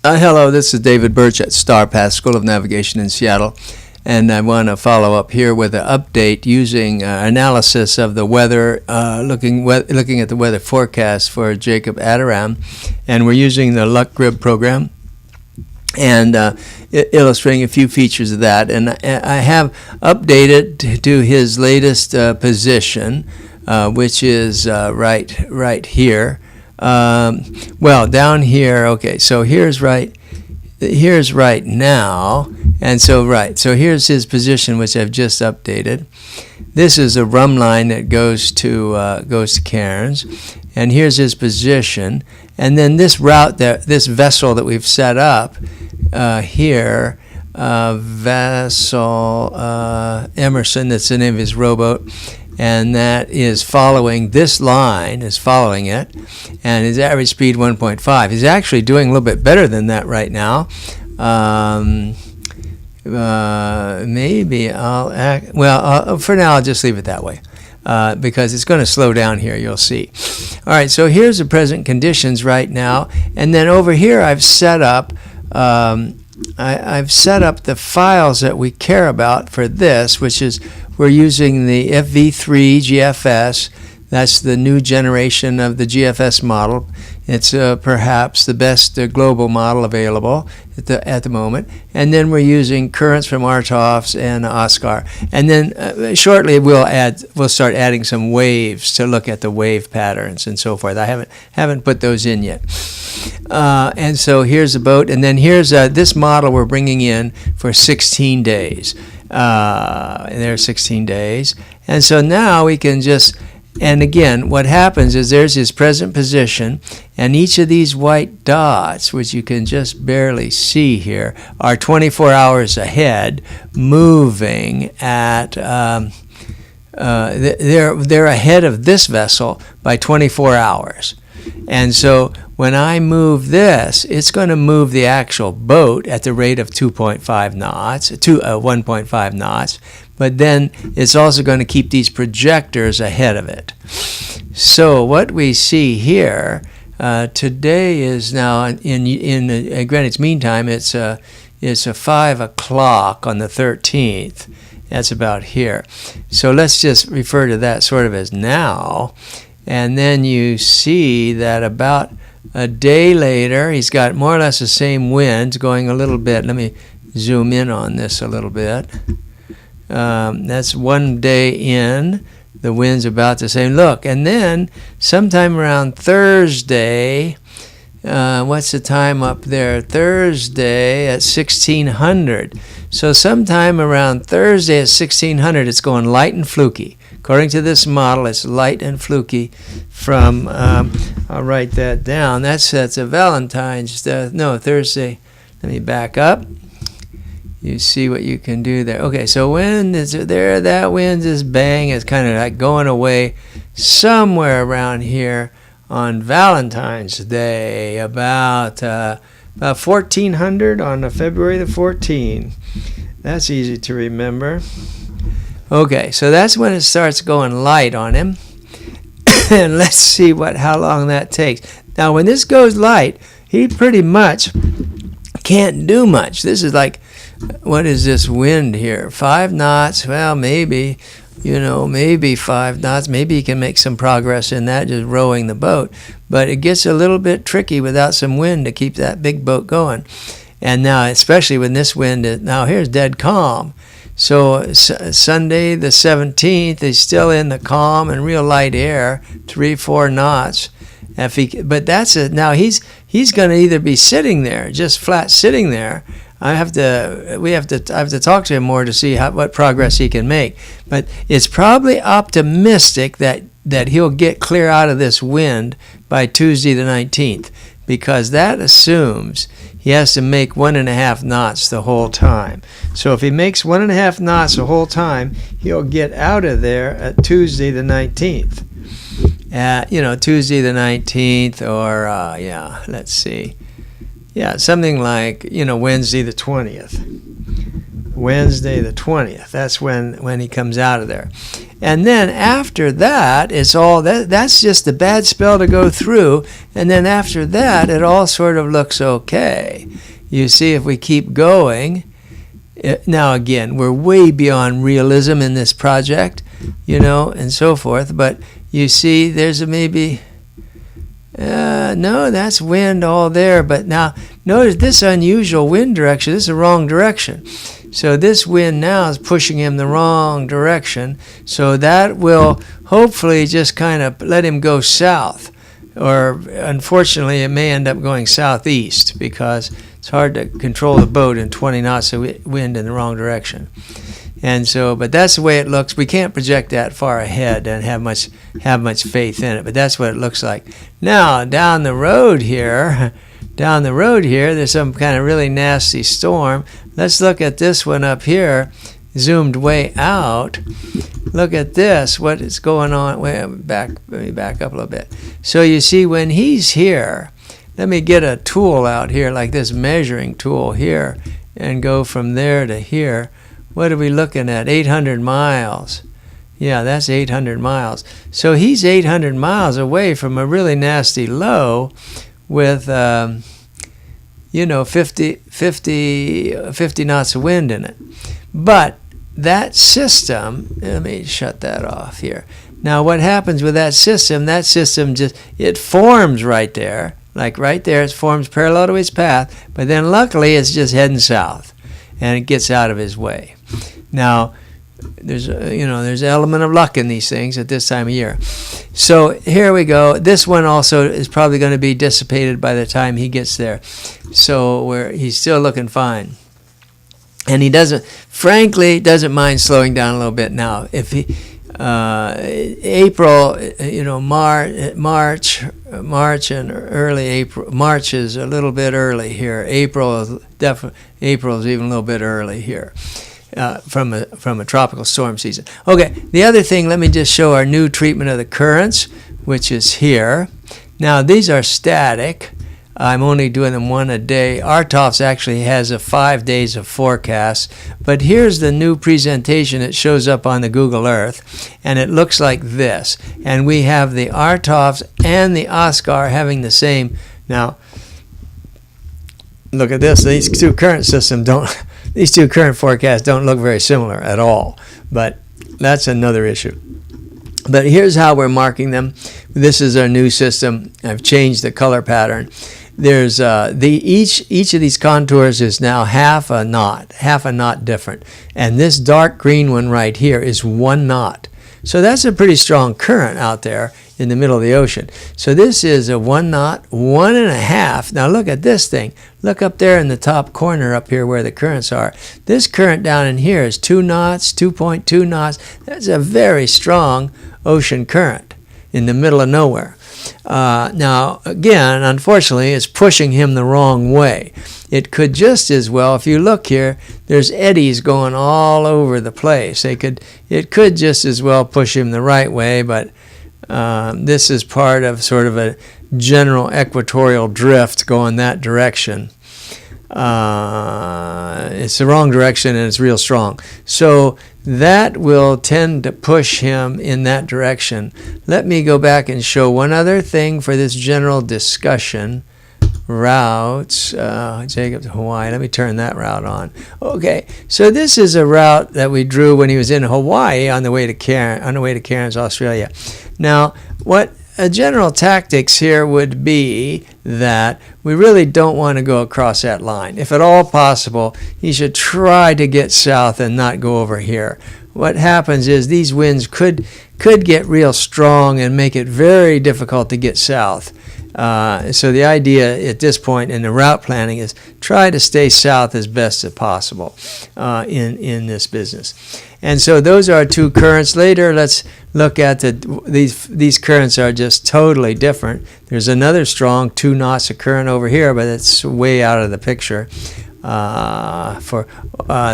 Hello, this is David Birch at Star Path School of Navigation in Seattle, and I want to follow up here with an update using analysis of the weather, looking at the weather forecast for Jacob Adoram, and we're using the Luckgrib program and illustrating a few features of that. And I have updated to his latest position, which is right here. Well, down here, okay, so here's right now, and so here's his position, which I've just updated. This is a run line that goes to Cairns, and here's his position, and then this route, this vessel that we've set up here, vessel Emerson, that's the name of his rowboat, and that is following this line, is following it, and his average speed 1.5. He's actually doing a little bit better than that right now. Maybe for now I'll just leave it that way because it's going to slow down here, you'll see. All right, so here's the present conditions right now, and then over here I've set up the files that we care about for this, which is we're using the FV3 GFS. That's the new generation of the GFS model. It's perhaps the best global model available at the moment. And then we're using currents from RTOFs and OSCAR. And then shortly we'll start adding some waves to look at the wave patterns and so forth. I haven't put those in yet. And so here's the boat, and then here's this model we're bringing in for 16 days. There's 16 days, and so now we can just, and again, what happens is there's his present position, and each of these white dots, which you can just barely see here, are 24 hours ahead, moving at, they're ahead of this vessel by 24 hours. And so when I move this, it's going to move the actual boat at the rate of 2.5 knots, 1.5 knots, but then it's also going to keep these projectors ahead of it. So what we see here, today is now in Greenwich Mean Time, it's a 5 o'clock on the 13th. That's about here. So let's just refer to that sort of as now. And then you see that about a day later, he's got more or less the same winds going a little bit. Let me zoom in on this a little bit. That's 1 day in. The wind's about the same. Look, and then sometime around Thursday, what's the time up there? Thursday at 1600. So sometime around Thursday at 1600, it's going light and fluky. According to this model, it's light and fluky from, I'll write that down. That's a Valentine's, Thursday. Let me back up. You see what you can do there. Okay, so wind is there, that wind is bang. It's kind of like going away somewhere around here on Valentine's Day, about 1400 on February the 14th. That's easy to remember. Okay, so that's when it starts going light on him. And let's see how long that takes. Now, when this goes light, he pretty much can't do much. This is like, what is this wind here? 5 knots? Well, maybe 5 knots. Maybe he can make some progress in that, just rowing the boat. But it gets a little bit tricky without some wind to keep that big boat going. And now, especially when this wind is, now here's dead calm. So Sunday the 17th, he's still in the calm and real light air, 3-4 knots. Now he's going to either be sitting there, just flat sitting there. I have to talk to him more to see what progress he can make. But it's probably optimistic that he'll get clear out of this wind by Tuesday the 19th, because that assumes he has to make 1.5 knots the whole time. So if he makes 1.5 knots the whole time, he'll get out of there at Tuesday the 19th. Tuesday the 19th, or let's see. Yeah, something like, Wednesday the 20th. Wednesday the 20th. That's when he comes out of there. And then after that, it's all that's just a bad spell to go through. And then after that, it all sort of looks okay. You see, if we keep going, now again, we're way beyond realism in this project, and so forth. But you see, there's maybe, no, that's wind all there. But now, notice this unusual wind direction. This is the wrong direction. So this wind now is pushing him the wrong direction. So that will hopefully just kind of let him go south. Or unfortunately, it may end up going southeast because it's hard to control the boat in 20 knots of wind in the wrong direction. And so, but that's the way it looks. We can't project that far ahead and have much faith in it. But that's what it looks like. Now, down the road here, there's some kind of really nasty storm. Let's look at this one up here, zoomed way out. Look at this, what is going on. Let me back up a little bit. So you see when he's here, let me get a tool out here like this measuring tool here and go from there to here. What are we looking at? 800 miles. Yeah, that's 800 miles. So he's 800 miles away from a really nasty low with 50 knots of wind in it. But that system, let me shut that off here. Now what happens with that system just, it forms right there. Like right there, it forms parallel to his path, but then luckily it's just heading south and it gets out of his way. Now, there's an element of luck in these things at this time of year. So here we go. This one also is probably going to be dissipated by the time he gets there. So he's still looking fine. And he doesn't mind slowing down a little bit now. If he, April, March and early April. March is a little bit early here. April is even a little bit early here. From a tropical storm season. Okay, the other thing, let me just show our new treatment of the currents, which is here. Now, these are static. I'm only doing them one a day. RTOFS actually has a 5 days of forecast, but here's the new presentation. It shows up on the Google Earth, and it looks like this. And we have the RTOFS and the OSCAR having the same. Now, look at this. These two current forecasts don't look very similar at all, but that's another issue. But here's how we're marking them. This is our new system. I've changed the color pattern. There's each of these contours is now half a knot different, and this dark green one right here is 1 knot. So that's a pretty strong current out there in the middle of the ocean. So this is a 1 knot, 1.5. Now look at this thing. Look up there in the top corner up here where the currents are. This current down in here is 2 knots, 2.2 knots. That's a very strong ocean current in the middle of nowhere. Now, again, unfortunately, it's pushing him the wrong way. It could just as well, if you look here, there's eddies going all over the place. It could just as well push him the right way, but this is part of sort of a general equatorial drift going that direction. It's the wrong direction and it's real strong. So that will tend to push him in that direction. Let me go back and show one other thing for this general discussion. Routes, Jacob to Hawaii. Let me turn that route on. Okay, so this is a route that we drew when he was in Hawaii on the way to Cairns, Australia. Now, what a general tactics here would be that we really don't want to go across that line. If at all possible, he should try to get south and not go over here. What happens is these winds could get real strong and make it very difficult to get south. So the idea at this point in the route planning is try to stay south as best as possible in this business. And so those are two currents. Later, let's look at these currents are just totally different. There's another strong 2 knots of current over here, but it's way out of the picture.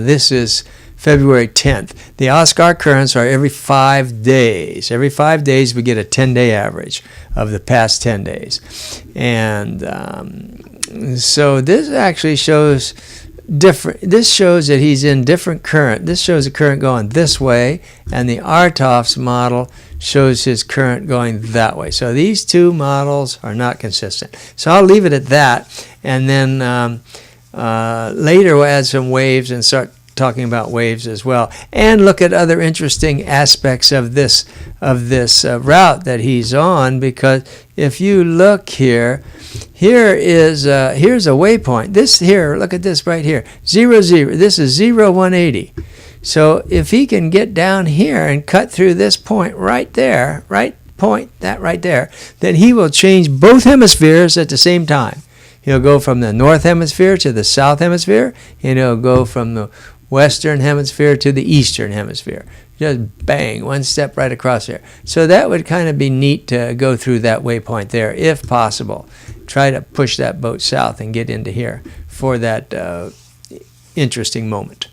This is February 10th. The OSCAR currents are every 5 days. Every 5 days we get a 10-day average of the past 10 days. And so this actually shows different. This shows that he's in different current. This shows a current going this way, and the Artoff's model shows his current going that way. So these two models are not consistent. So I'll leave it at that, and then later we'll add some waves and start talking about waves as well, and look at other interesting aspects of this route that he's on. Because if you look here, here's a waypoint. This here, look at this right here, 0, 0. This is 0, 180. So if he can get down here and cut through this point right there, that right there, then he will change both hemispheres at the same time. He'll go from the north hemisphere to the south hemisphere, and he'll go from the western hemisphere to the eastern hemisphere. Just bang, one step right across there. So that would kind of be neat to go through that waypoint there, if possible. Try to push that boat south and get into here for that interesting moment.